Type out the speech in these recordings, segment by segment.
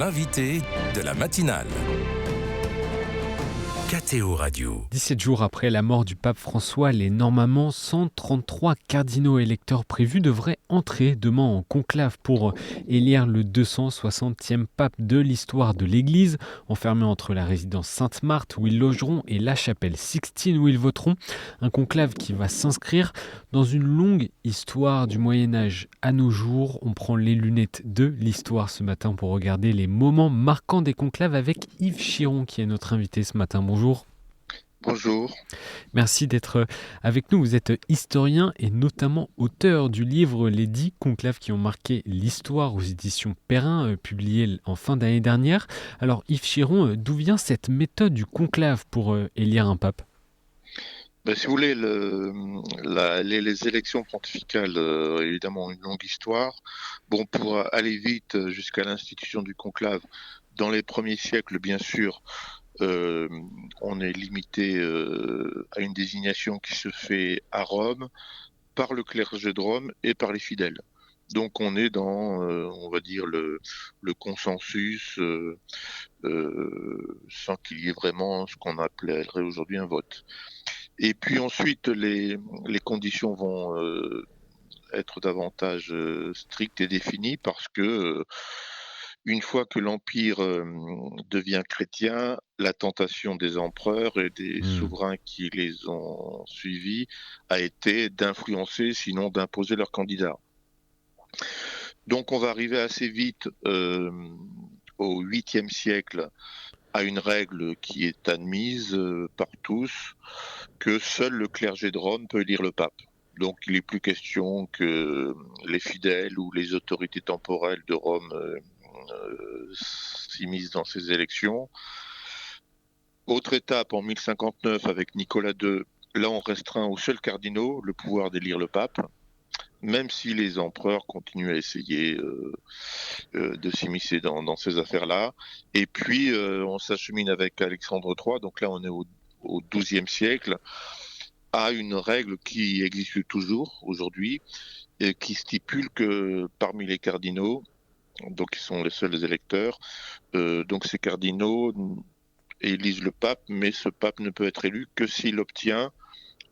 l'invité de la matinale. KTO Radio. 17 jours après la mort du pape François, les normalement 133 cardinaux électeurs prévus devraient entrer demain en conclave pour élire le 260e pape de l'histoire de l'Église, enfermé entre la résidence Sainte-Marthe où ils logeront et la chapelle Sixtine où ils voteront. Un conclave qui va s'inscrire dans une longue histoire du Moyen-Âge à nos jours. On prend les lunettes de l'histoire ce matin pour regarder les moments marquants des conclaves avec Yves Chiron qui est notre invité ce matin. Bonjour. Bonjour. Merci d'être avec nous. Vous êtes historien et notamment auteur du livre Les 10 conclaves qui ont marqué l'histoire aux éditions Perrin, publié en fin d'année dernière. Alors Yves Chiron, d'où vient cette méthode du conclave pour élire un pape ? Si vous voulez, les élections pontificales, évidemment, une longue histoire. Pour aller vite jusqu'à l'institution du conclave, dans les premiers siècles, bien sûr, on est limité à une désignation qui se fait à Rome, par le clergé de Rome et par les fidèles. Donc on est dans, on va dire, le consensus, sans qu'il y ait vraiment ce qu'on appellerait aujourd'hui un vote. Et puis ensuite, les conditions vont être davantage strictes et définies parce que une fois que l'Empire devient chrétien, la tentation des empereurs et des souverains qui les ont suivis a été d'influencer, sinon d'imposer leurs candidats. Donc on va arriver assez vite au 8e siècle à une règle qui est admise par tous, que seul le clergé de Rome peut élire le pape. Donc il n'est plus question que les fidèles ou les autorités temporelles de Rome s'immiscent dans ces élections. Autre étape en 1059 avec Nicolas II, là on restreint aux seuls cardinaux le pouvoir d'élire le pape, même si les empereurs continuent à essayer de s'immiscer dans ces affaires-là. Et puis on s'achemine avec Alexandre III, donc là on est au XIIe siècle, à une règle qui existe toujours aujourd'hui, et qui stipule que parmi les cardinaux, donc qui sont les seuls électeurs, donc ces cardinaux élisent le pape, mais ce pape ne peut être élu que s'il obtient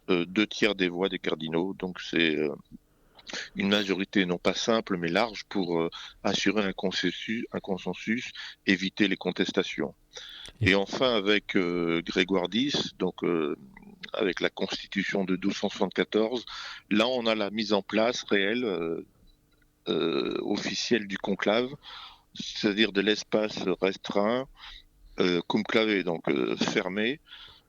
2/3 des voix des cardinaux. Donc c'est une majorité non pas simple mais large pour assurer un consensus, éviter les contestations. Et enfin avec Grégoire X, donc avec la constitution de 1274, là on a la mise en place réelle officielle du conclave, c'est-à-dire de l'espace restreint, conclavé, donc fermé,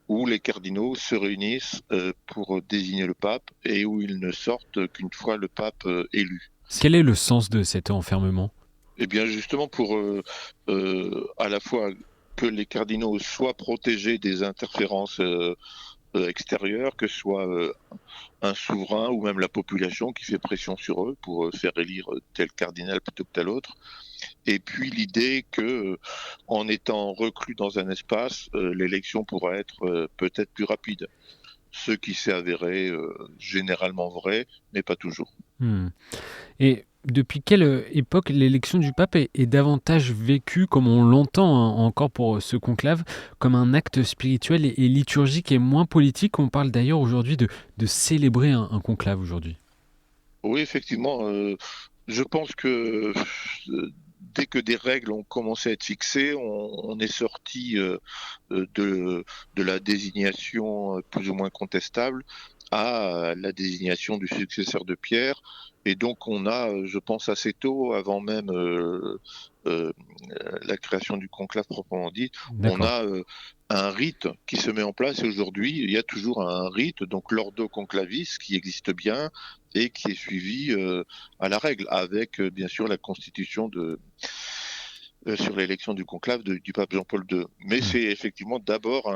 où les cardinaux se réunissent pour désigner le pape et où ils ne sortent qu'une fois le pape élu. Quel est le sens de cet enfermement ? Eh bien justement pour à la fois que les cardinaux soient protégés des interférences extérieures, que ce soit un souverain ou même la population qui fait pression sur eux pour faire élire tel cardinal plutôt que tel autre. Et puis l'idée que, en étant reclus dans un espace, l'élection pourra être peut-être plus rapide. Ce qui s'est avéré généralement vrai, mais pas toujours. Et depuis quelle époque l'élection du pape est davantage vécue, comme on l'entend encore pour ce conclave, comme un acte spirituel et liturgique et moins politique ? On parle d'ailleurs aujourd'hui de célébrer un conclave aujourd'hui. Oui, effectivement. Je pense que dès que des règles ont commencé à être fixées, on est sorti de la désignation plus ou moins contestable à la désignation du successeur de Pierre. Et donc on a, je pense assez tôt, avant même la création du conclave proprement dit, on a un rite qui se met en place. Et aujourd'hui, il y a toujours un rite, donc l'ordo conclavis, qui existe bien et qui est suivi à la règle, avec bien sûr la constitution sur l'élection du conclave du pape Jean-Paul II. Mais c'est effectivement d'abord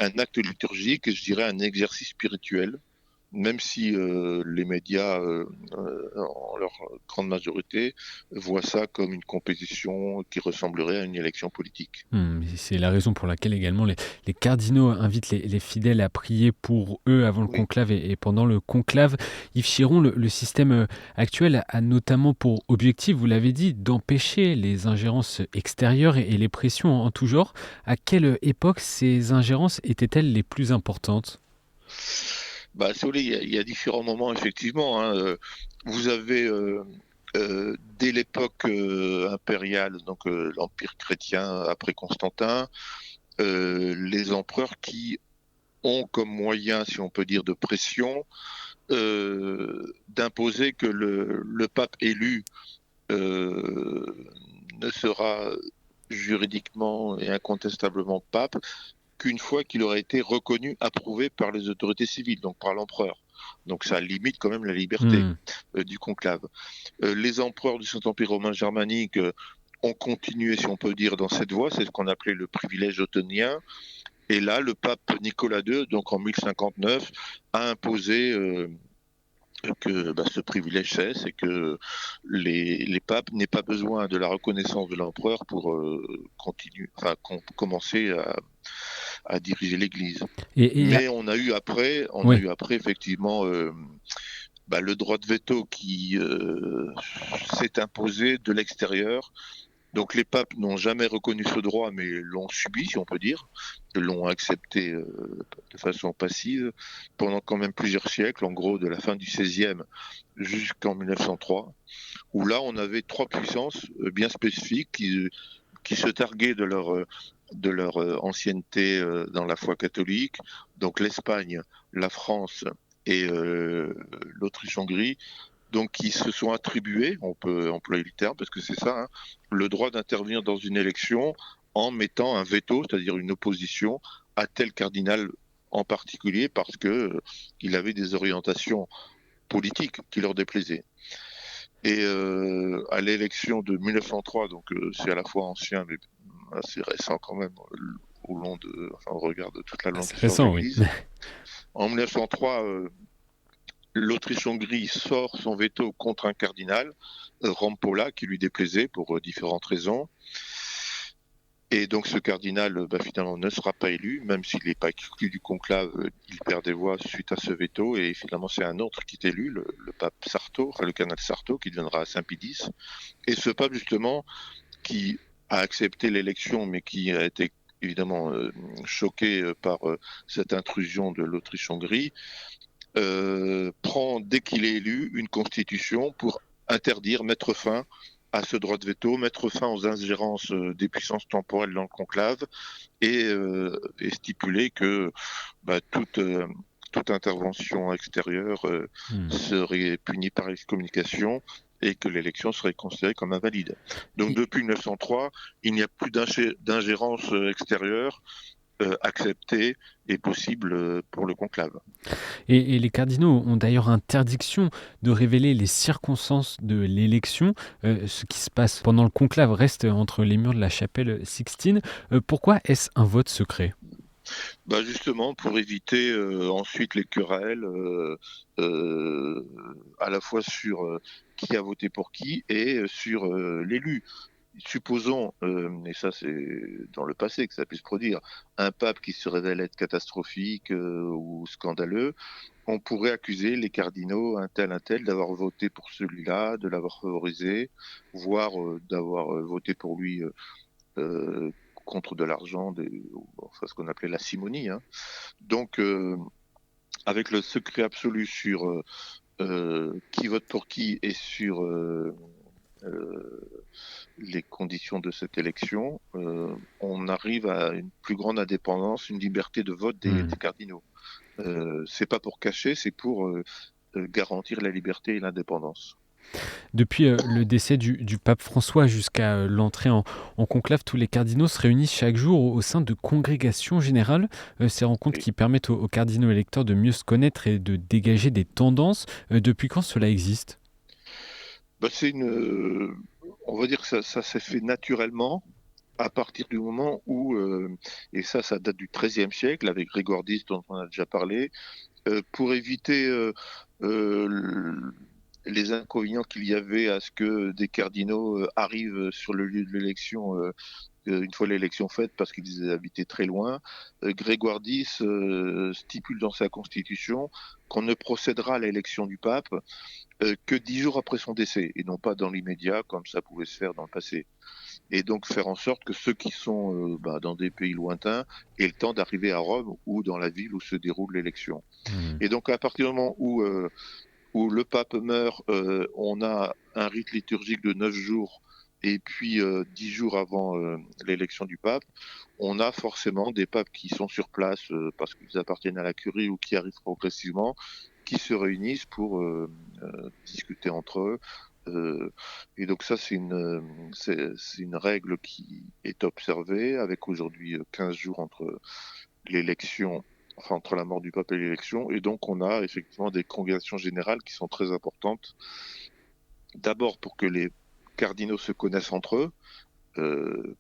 un acte liturgique, et je dirais un exercice spirituel, même si les médias, en leur grande majorité, voient ça comme une compétition qui ressemblerait à une élection politique. C'est la raison pour laquelle également les cardinaux invitent les fidèles à prier pour eux avant le Oui. conclave et pendant le conclave. Yves Chiron, le système actuel a notamment pour objectif, vous l'avez dit, d'empêcher les ingérences extérieures et les pressions en tout genre. À quelle époque ces ingérences étaient-elles les plus importantes? Si vous voulez, il y a différents moments, effectivement, hein. Vous avez, dès l'époque impériale, donc l'Empire chrétien après Constantin, les empereurs qui ont comme moyen, si on peut dire, de pression, d'imposer que le pape élu euh, ne sera juridiquement et incontestablement pape qu'une fois qu'il aurait été reconnu, approuvé par les autorités civiles, donc par l'empereur. Donc ça limite quand même la liberté Hmm. du conclave. Les empereurs du Saint-Empire romain germanique ont continué, si on peut dire, dans cette voie, c'est ce qu'on appelait le privilège ottonien. Et là, le pape Nicolas II, donc en 1059, a imposé que ce privilège cesse et que les papes n'aient pas besoin de la reconnaissance de l'empereur pour commencer à diriger l'Église. Et Mais on a oui. eu après effectivement le droit de veto qui s'est imposé de l'extérieur. Donc les papes n'ont jamais reconnu ce droit, mais l'ont subi, si on peut dire, l'ont accepté de façon passive pendant quand même plusieurs siècles, en gros de la fin du XVIe jusqu'en 1903, où là on avait trois puissances bien spécifiques qui se targuaient de leur ancienneté dans la foi catholique, donc l'Espagne, la France et l'Autriche-Hongrie, donc qui se sont attribués, on peut employer le terme parce que c'est ça, hein, le droit d'intervenir dans une élection en mettant un veto, c'est-à-dire une opposition à tel cardinal en particulier parce que il avait des orientations politiques qui leur déplaisaient. Et à l'élection de 1903, donc c'est à la fois ancien mais assez récent quand même, au regard de toute la longue C'est histoire de récent, oui. l'Église. En 1903, l'Autriche-Hongrie sort son veto contre un cardinal, Rampolla, qui lui déplaisait pour différentes raisons. Et donc ce cardinal, finalement, ne sera pas élu, même s'il n'est pas exclu du conclave, il perd des voix suite à ce veto. Et finalement, c'est un autre qui est élu, le pape Sarto, enfin le cardinal Sarto, qui deviendra Saint-Pie X. Et ce pape, justement, qui a accepté l'élection, mais qui a été évidemment choqué par cette intrusion de l'Autriche-Hongrie, prend, dès qu'il est élu, une constitution pour interdire, mettre fin à ce droit de veto, mettre fin aux ingérences des puissances temporelles dans le conclave et stipuler que toute intervention extérieure Hmm. serait punie par l'excommunication et que l'élection serait considérée comme invalide. Donc depuis 1903, il n'y a plus d'ingérence extérieure acceptée et possible pour le conclave. Et les cardinaux ont d'ailleurs interdiction de révéler les circonstances de l'élection. Ce qui se passe pendant le conclave reste entre les murs de la chapelle Sixtine. Pourquoi est-ce un vote secret? Justement pour éviter ensuite les querelles euh, à la fois sur qui a voté pour qui et sur l'élu. Supposons, et ça c'est dans le passé que ça puisse produire, un pape qui se révèle être catastrophique ou scandaleux, on pourrait accuser les cardinaux un tel d'avoir voté pour celui-là, de l'avoir favorisé, voire d'avoir voté pour lui contre de l'argent, ce qu'on appelait la simonie, hein. Donc avec le secret absolu sur qui vote pour qui et sur les conditions de cette élection, on arrive à une plus grande indépendance, une liberté de vote des cardinaux. C'est pas pour cacher, c'est pour garantir la liberté et l'indépendance. Depuis le décès du pape François jusqu'à l'entrée en conclave, tous les cardinaux se réunissent chaque jour au sein de congrégations générales. Ces rencontres Et, qui permettent aux cardinaux électeurs de mieux se connaître et de dégager des tendances. Depuis quand cela existe? c'est on va dire que ça s'est fait naturellement à partir du moment où, et ça date du XIIIe siècle avec Grégoire X dont on a déjà parlé, pour éviter les inconvénients qu'il y avait à ce que des cardinaux arrivent sur le lieu de l'élection une fois l'élection faite parce qu'ils habitaient très loin. Grégoire X stipule dans sa constitution qu'on ne procédera à l'élection du pape que 10 jours après son décès, et non pas dans l'immédiat comme ça pouvait se faire dans le passé. Et donc faire en sorte que ceux qui sont dans des pays lointains aient le temps d'arriver à Rome ou dans la ville où se déroule l'élection. Et donc à partir du moment où le pape meurt, on a un rite liturgique de 9 jours, et puis 10 jours avant l'élection du pape, on a forcément des papes qui sont sur place parce qu'ils appartiennent à la curie ou qui arrivent progressivement, qui se réunissent pour discuter entre eux. Et donc ça, c'est une règle qui est observée, avec aujourd'hui 15 jours entre l'élection, enfin entre la mort du pape et l'élection. Et donc on a effectivement des congrégations générales qui sont très importantes. D'abord pour que les cardinaux se connaissent entre eux,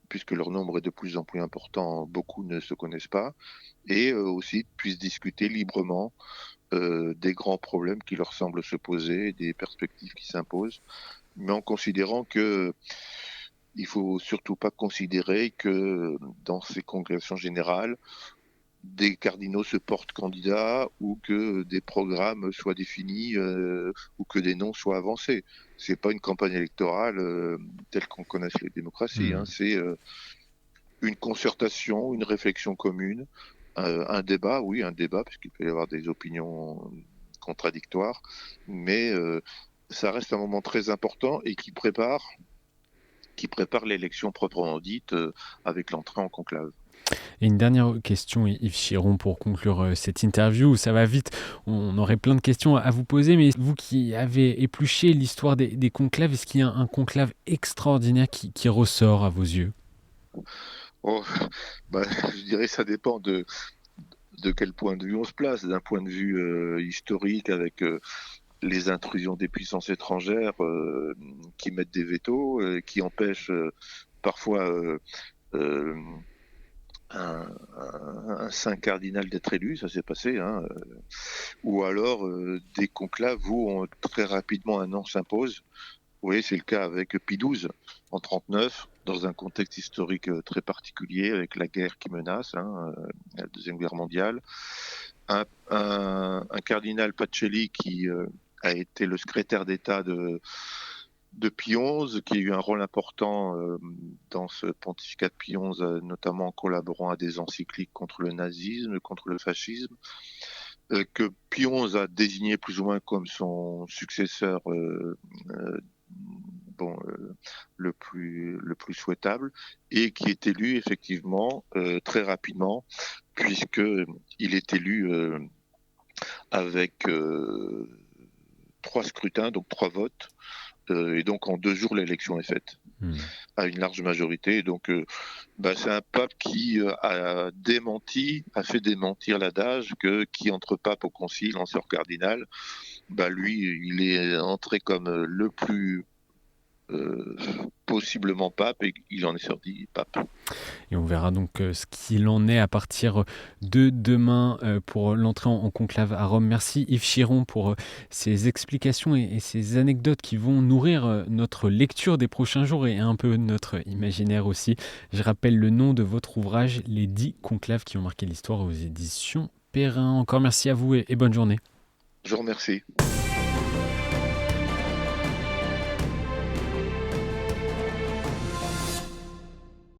puisque leur nombre est de plus en plus important, beaucoup ne se connaissent pas, et aussi puissent discuter librement des grands problèmes qui leur semblent se poser, des perspectives qui s'imposent, mais en considérant que il faut surtout pas considérer que dans ces congrégations générales, des cardinaux se portent candidats ou que des programmes soient définis ou que des noms soient avancés. C'est pas une campagne électorale telle qu'on connaisse les démocraties. C'est une concertation, une réflexion commune, un débat, parce qu'il peut y avoir des opinions contradictoires, mais ça reste un moment très important et qui prépare l'élection proprement dite avec l'entrée en conclave. Et une dernière question, Yves Chiron, pour conclure cette interview. Ça va vite, on aurait plein de questions à vous poser, mais vous qui avez épluché l'histoire des conclaves, est-ce qu'il y a un conclave extraordinaire qui ressort à vos yeux ? Je dirais que ça dépend de quel point de vue on se place. D'un point de vue historique, avec les intrusions des puissances étrangères qui mettent des vétos, qui empêchent parfois un saint cardinal d'être élu, ça s'est passé, ou alors des conclaves où très rapidement un nom s'impose. Oui, c'est le cas avec Pie XII en 1939, dans un contexte historique très particulier, avec la guerre qui menace, la Deuxième Guerre mondiale. Un cardinal Pacelli qui a été le secrétaire d'État de Pie XI, qui a eu un rôle important dans ce pontificat de Pie XI, notamment en collaborant à des encycliques contre le nazisme, contre le fascisme, que Pie XI a désigné plus ou moins comme son successeur le plus souhaitable, et qui est élu effectivement très rapidement, puisqu'il est élu avec 3 scrutins, donc 3 votes. Et donc en 2 jours l'élection est faite à une large majorité. Donc c'est un pape qui a fait démentir l'adage que qui entre pape au concile en sort cardinal. Lui, il est entré comme le plus possiblement pape, et il en est sorti pape. Et on verra donc ce qu'il en est à partir de demain pour l'entrée en conclave à Rome. Merci Yves Chiron pour ces explications et ces anecdotes qui vont nourrir notre lecture des prochains jours et un peu notre imaginaire aussi. Je rappelle le nom de votre ouvrage, Les 10 conclaves qui ont marqué l'histoire, aux éditions Perrin. Encore merci à vous et bonne journée. Je vous remercie.